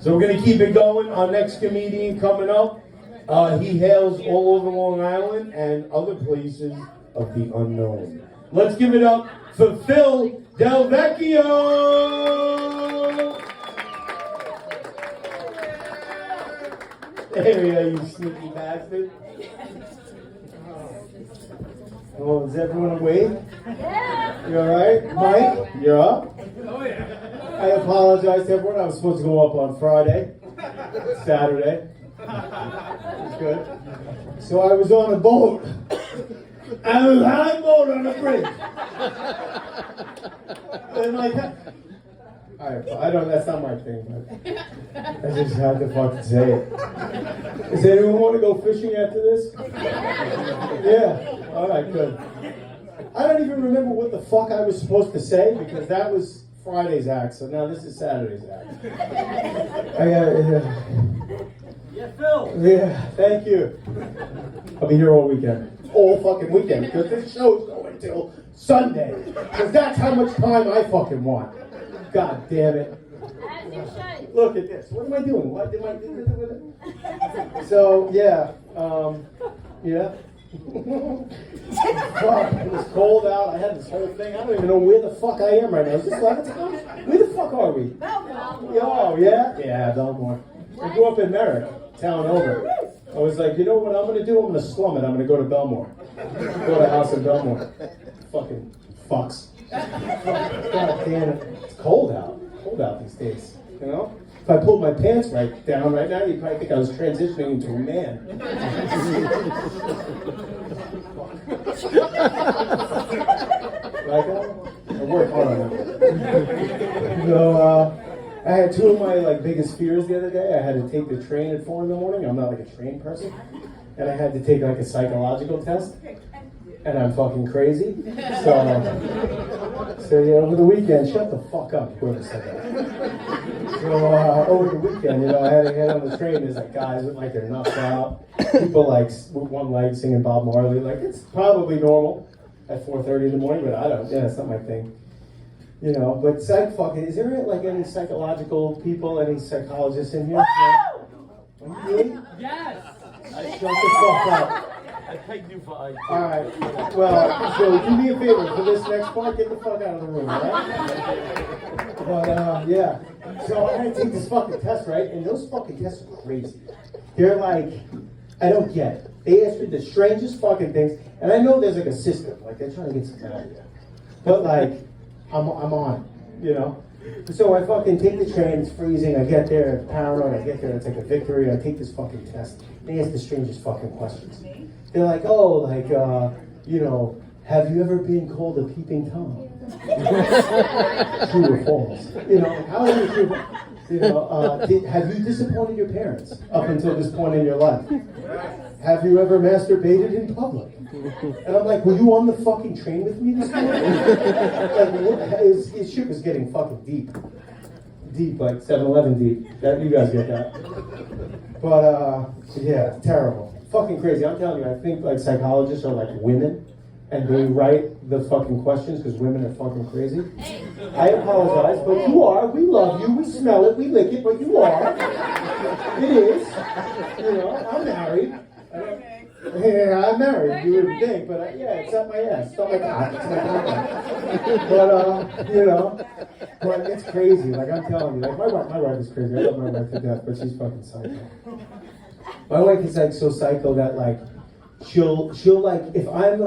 So we're going to keep it going. Our next comedian coming up, he hails all over Long Island and other places of the unknown. Let's give it up for Phil DelVecchio! There we are, you sneaky bastard. Oh, is everyone awake? Yeah. You alright? Mike, you're up? Oh, yeah. I apologize to everyone. I was supposed to go up on Friday, Saturday. It's good. So I was on a boat. I was on a boat on a bridge. And like, I don't, that's not my thing, but I just had to fucking say it. Does anyone want to go fishing after this? Yeah. Alright, good. I don't even remember what the fuck I was supposed to say because that was Friday's act, so now this is Saturday's act. Yeah, Phil. Yeah, thank you. I'll be here all weekend. All fucking weekend, because this show's going till Sunday. Because that's how much time I fucking want. God damn it. Look at this. What am I doing? What am I doing with it? So, yeah. Yeah. Fuck, it was cold out. I had this whole thing. I don't even know where the fuck I am right now. Is this Levittown? Where the fuck are we? Belmore. Oh, yeah? Yeah, Belmore. I grew up in Merrick, town over. I was like, you know what I'm going to do? I'm going to slum it. I'm going to go to Belmore. Go to a house in Belmore. Fucking fucks. God damn it. It's cold out. Cold out these days. You know? If I pulled my pants right down right now, you'd probably think I was transitioning into a man. Like that? I work hard on it. So, I had two of my biggest fears the other day. I had to take the train at 4 a.m. I'm not like a train person. And I had to take like a psychological test. And I'm fucking crazy. So yeah, over the weekend, shut the fuck up, whoever said that. So over the weekend, I had to get on the train. There's guys with their nuts out. People with one leg singing Bob Marley. It's probably normal at 4:30 in the morning, but I don't. Yeah, it's not my thing. But is there any psychological people, any psychologists in here? Really? Yes. Shut the fuck up. I pegged you for IT. Alright, well, so do me a favor, for this next part, get the fuck out of the room, alright? But, yeah. So I had to take this fucking test, right? And those fucking tests are crazy. They're I don't get it. They ask me the strangest fucking things, and I know there's a system, they're trying to get something out of you. But, I'm on it, So I fucking take the train, it's freezing, I get there, it's paranoid, I get there, it's like a victory, I take this fucking test. They ask the strangest fucking questions. They're have you ever been called a peeping Tom? True or false? How are you have you disappointed your parents up until this point in your life? Have you ever masturbated in public? And I'm like, were you on the fucking train with me this morning? His shit was getting fucking deep. Deep, 7-Eleven deep. You guys get that. But, yeah, terrible. Fucking crazy. I'm telling you, I think psychologists are women, and they write the fucking questions because women are fucking crazy. I apologize, but you are. We love you. We smell it. We lick it, but you are. It is. I'm married. Yeah, I'm married. You would think, but it's up my ass. It's not my cock. It's my cock. But it's crazy. I'm telling you, my wife is crazy. I love my wife to death, but she's fucking psycho. My wife is so psycho that she'll if I'm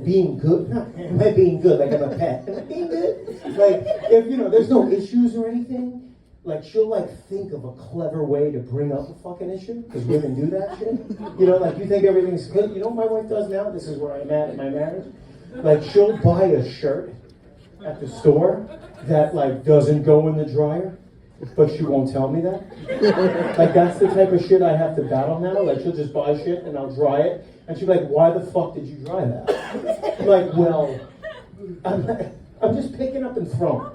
being good, am I being good? I'm a pet. Am I being good? If there's no issues or anything, she'll think of a clever way to bring up a fucking issue, because women do that shit. You think everything's good. You know what my wife does now? This is where I'm at in my marriage. She'll buy a shirt at the store that doesn't go in the dryer, but she won't tell me that. That's the type of shit I have to battle now. She'll just buy shit and I'll dry it, and she'll be like, why the fuck did you dry that? I'm well, I'm just picking up and throwing.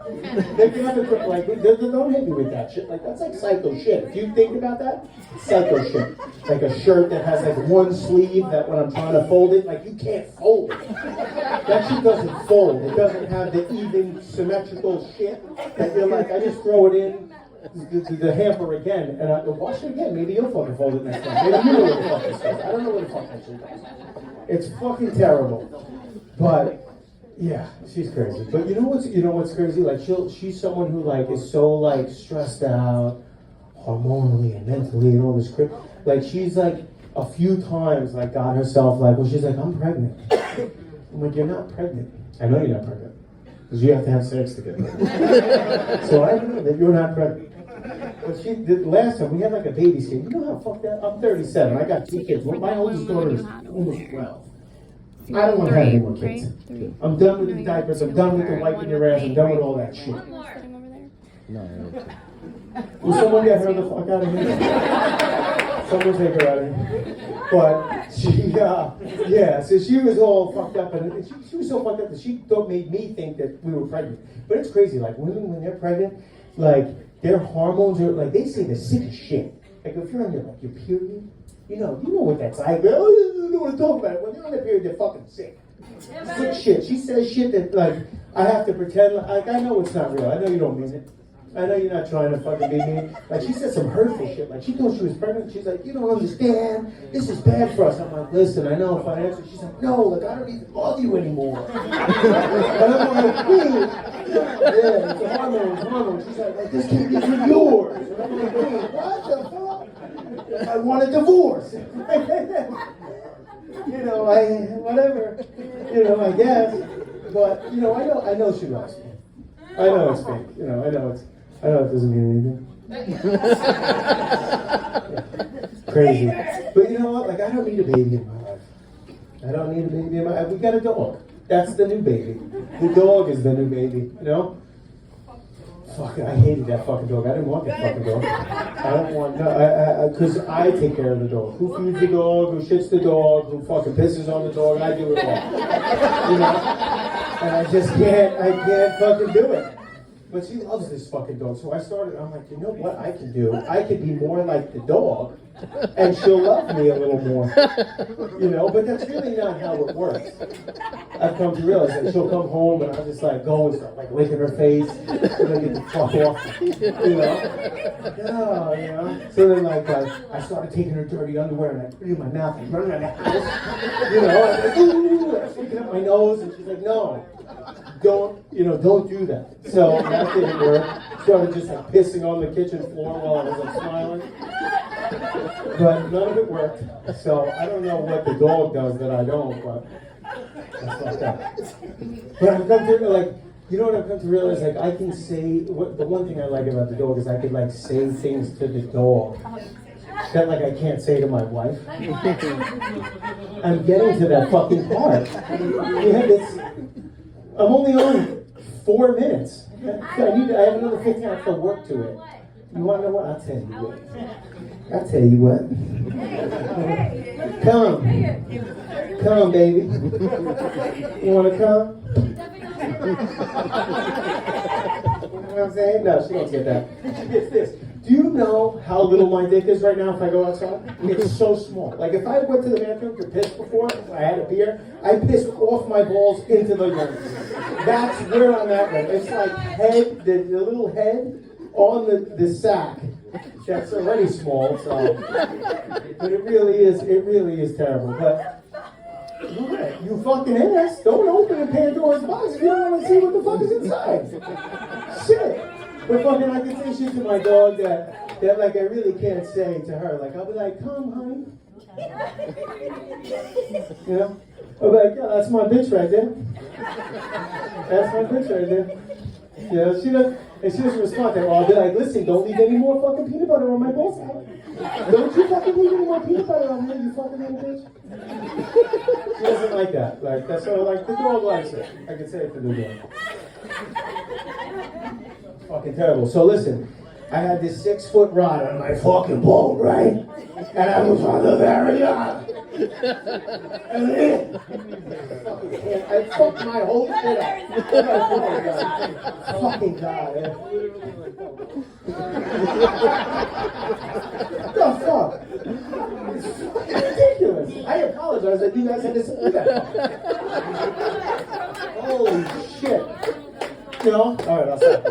Picking up and throwing. Don't hit me with that shit. That's psycho shit. If you think about that, it's psycho shit. A shirt that has one sleeve that when I'm trying to fold it, you can't fold it. That shit doesn't fold. It doesn't have the even symmetrical shit that you're I just throw it in the hamper again, and I go, wash it again. Maybe you'll fucking fold it next time. Maybe you know what the fuck this is. I don't know what the fuck that shit does. It's fucking terrible. But yeah, she's crazy. But you know what's crazy? Like she's someone who like is so like stressed out, hormonally and mentally and all this crap. Like she's like a few times like got herself like, well, she's like, I'm pregnant. I'm like, you're not pregnant. I know you're not pregnant. Because you have to have sex to get pregnant. So I know that you're not pregnant. But the last time we had like a baby scene. You know how fucked that? I'm 37. I got 2 kids. My oldest daughter is almost 12. I don't want to have any more kids. I'm done with the diapers. I'm done with the wiping your ass. I'm done with all that shit. No. Will someone get her the fuck out of here? Someone take her out of here. But so she was all fucked up, and she was so fucked up that she made me think that we were pregnant. But it's crazy, like women when they're pregnant, like their hormones are like they say they're sick as shit. Like if you're on your period, you know what that's like. Oh, you know what I'm talking about. When they're on their period, they're fucking sick. Sick shit. She says shit that like I have to pretend like I know it's not real. I know you don't mean it. I know you're not trying to fucking be mean. Like, she said some hurtful shit. Like, she thought she was pregnant. She's like, you don't understand. This is bad for us. I'm like, listen, I know financially. She's like, no, like, I don't even love you anymore. And I'm like, wait. Yeah, it's a hormone. She's like, this can't be for yours. And I'm like, wait, what the fuck? I want a divorce. Whatever. I guess. But, I know she loves me. I know it's fake. I know it doesn't mean anything. Yeah. Crazy. But you know what? Like, I don't need a baby in my life. I don't need a baby in my life. We got a dog. That's the new baby. The dog is the new baby, Fuck, I hated that fucking dog. I didn't want that fucking dog. I don't want, because I take care of the dog. Who feeds the dog, who shits the dog, who fucking pisses on the dog, I do it all. And I can't fucking do it. But she loves this fucking dog. So I'm like, you know what I can do? I could be more like the dog, and she'll love me a little more. But that's really not how it works. I've come to realize that she'll come home and I'll just like go and start like licking her face and then get the fuck off. So then like I started taking her dirty underwear and I put it in my mouth and running around the house. And like, ooh, I'm sticking up my nose and she's like, no. Don't do that. So that didn't work. Started just like pissing on the kitchen floor while I was like smiling. But none of it worked. So I don't know what the dog does that I don't, but that's fucked up. But I've come to what I've come to realize, like I can say the one thing I like about the dog is I could like say things to the dog that like I can't say to my wife. I'm getting to that fucking part. I'm only on 4 minutes. I have another 15 hours to work to it. You want to know what? I'll tell you what. Come, baby. You want to come? You know what I'm saying? No, she don't get that. She gets this. Do you know how little my dick is right now if I go outside? It's so small. Like if I went to the bathroom to piss before, if I had a beer, I pissed off my balls into the urine. That's where I'm at right. It's like the little head on the sack. That's already small, so but it really is terrible. But you fucking ass, don't open a Pandora's box if you don't want to see what the fuck is inside. Shit. But fucking I can say shit to my dog that like I really can't say to her. Like I'll be like, come honey. I'll be like, yeah, that's my bitch right there. That's my bitch right there. She doesn't respond that well. I'll be like, listen, don't leave any more fucking peanut butter on my ball sack. Don't you fucking leave any more peanut butter on me, you fucking little bitch. She doesn't like that. Like that's sort of like the dog likes it. I can say it to the dog. Fucking terrible. So listen, I had this 6-foot rod on my fucking boat, right? And I was on the very yacht. And then I fucked my whole shit up. Fucking God. What the fuck? It's fucking ridiculous. I apologize that you guys had to see that. Holy shit. All right, I'll stop.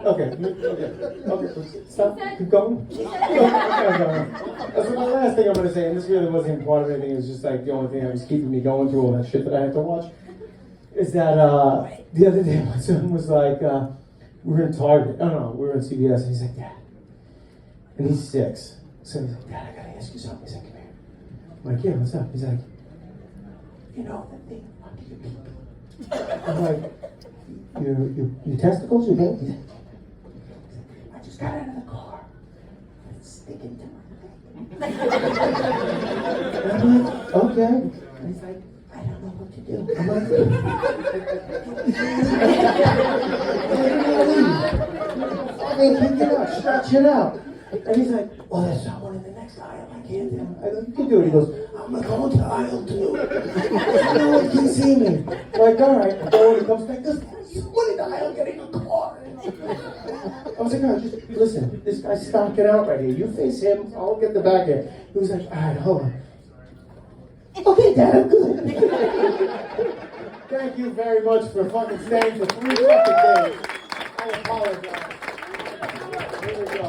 Okay, stop, keep going. Okay. That's my last thing I'm gonna say, and this really wasn't even part of anything, it was just like the only thing that was keeping me going through all that shit that I had to watch. Is that the other day my son was like, we were in Target, we were in CVS, and he's like, Dad, and he's 6, so he's like, Dad, I gotta ask you something. He's like, come here. I'm like, yeah, what's up? He's like, you know that thing under your pee-pee? I'm like, your testicles, your baby? He's like, I just got out of the car, and it's sticking to my leg. And I'm like, okay. And he's like, I don't know what to do. I'm like, I mean, kick it out, stretch it out. And he's like, well, there's someone in the next aisle. I can't do it. I go, you can do it. He goes, I'm going to go into aisle 2. No one can see me. I'm like, all right. I go and he comes back. There's someone in the aisle getting a car. I was like, no, just listen. This guy's stocking out right here. You face him. I'll get the back end. He was like, all right, hold on. Okay, Dad, I'm good. Thank you very much for fucking staying for 3 fucking days. I apologize. Here we go.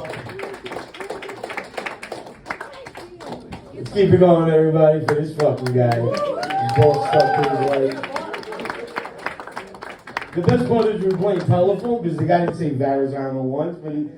Let's keep it going, everybody, for this fucking guy. Both stuck to his wife. The best part is we were playing telephone because the guy didn't say Varizano once, but he